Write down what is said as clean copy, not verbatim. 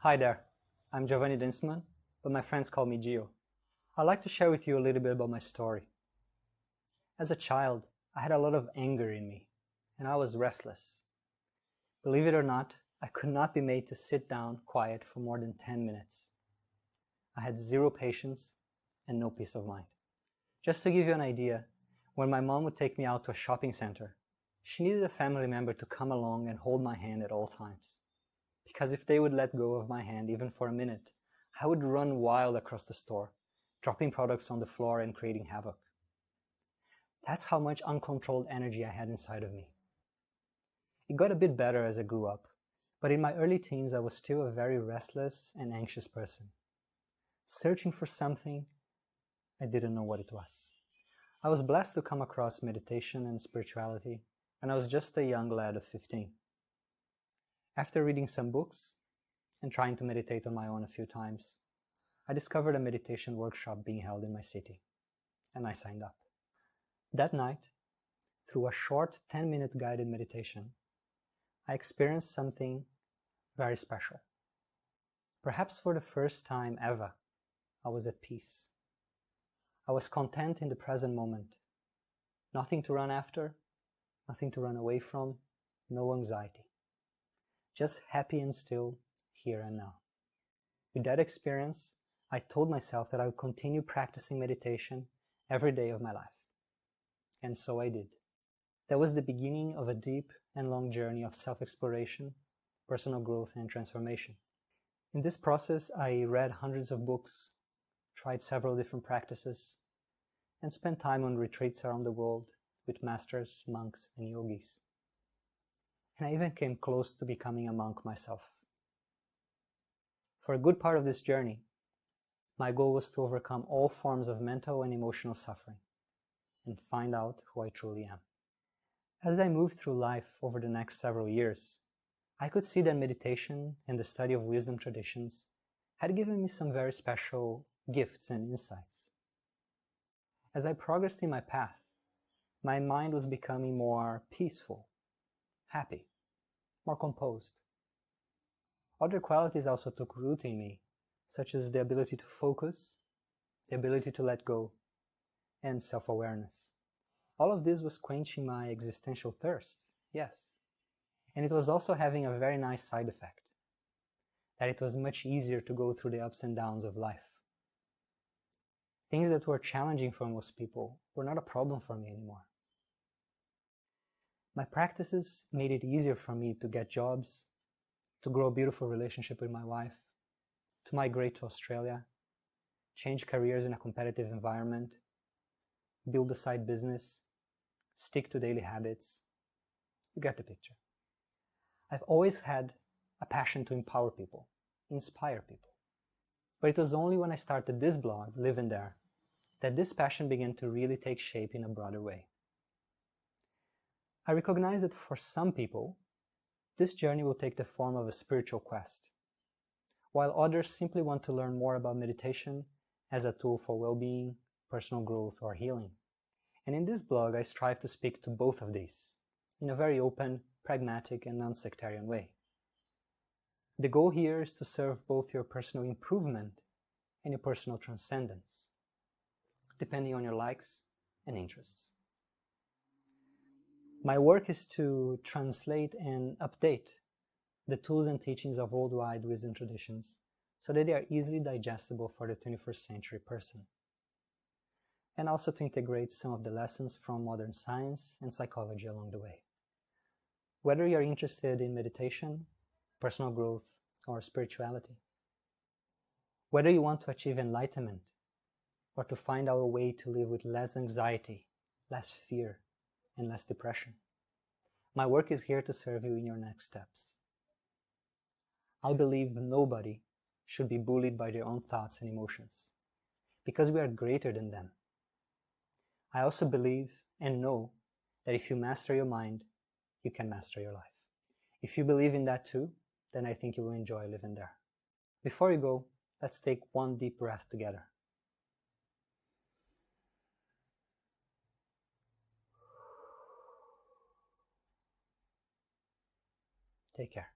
Hi there, I'm Giovanni Dienstmann, but my friends call me Gio. I'd like to share with you a little bit about my story. As a child, I had a lot of anger in me, and I was restless. Believe it or not, I could not be made to sit down quiet for more than 10 minutes. I had zero patience and no peace of mind. Just to give you an idea, when my mom would take me out to a shopping center, she needed a family member to come along and hold my hand at all times. Because if they would let go of my hand even for a minute, I would run wild across the store, dropping products on the floor and creating havoc. That's how much uncontrolled energy I had inside of me. It got a bit better as I grew up, but in my early teens I was still a very restless and anxious person, searching for something I didn't know what it was. I was blessed to come across meditation and spirituality, and I was just a young lad of 15. After reading some books and trying to meditate on my own a few times, I discovered a meditation workshop being held in my city, and I signed up. That night, through a short 10-minute guided meditation, I experienced something very special. Perhaps for the first time ever, I was at peace. I was content in the present moment. Nothing to run after, nothing to run away from, no anxiety. Just happy and still, here and now. With that experience, I told myself that I would continue practicing meditation every day of my life. And so I did. That was the beginning of a deep and long journey of self-exploration, personal growth, and transformation. In this process, I read hundreds of books, tried several different practices, and spent time on retreats around the world with masters, monks, and yogis. And I even came close to becoming a monk myself. For a good part of this journey, my goal was to overcome all forms of mental and emotional suffering and find out who I truly am. As I moved through life over the next several years, I could see that meditation and the study of wisdom traditions had given me some very special gifts and insights. As I progressed in my path, my mind was becoming more peaceful, happy, more composed. Other qualities also took root in me, such as the ability to focus, the ability to let go, and self-awareness. All of this was quenching my existential thirst, yes. And it was also having a very nice side effect, that it was much easier to go through the ups and downs of life. Things that were challenging for most people were not a problem for me anymore. My practices made it easier for me to get jobs, to grow a beautiful relationship with my wife, to migrate to Australia, change careers in a competitive environment, build a side business, stick to daily habits. You get the picture. I've always had a passion to empower people, inspire people. But it was only when I started this blog, Live in There, that this passion began to really take shape in a broader way. I recognize that for some people, this journey will take the form of a spiritual quest, while others simply want to learn more about meditation as a tool for well-being, personal growth, or healing. And in this blog, I strive to speak to both of these in a very open, pragmatic, and non-sectarian way. The goal here is to serve both your personal improvement and your personal transcendence, depending on your likes and interests. My work is to translate and update the tools and teachings of worldwide wisdom traditions so that they are easily digestible for the 21st century person, and also to integrate some of the lessons from modern science and psychology along the way. Whether you're interested in meditation, personal growth, or spirituality, whether you want to achieve enlightenment or to find out a way to live with less anxiety, less fear, and less depression, my work is here to serve you in your next steps. I believe nobody should be bullied by their own thoughts and emotions, because we are greater than them. I also believe and know that if you master your mind, you can master your life. If you believe in that too, then I think you will enjoy living there. Before you go, let's take one deep breath together. Take care.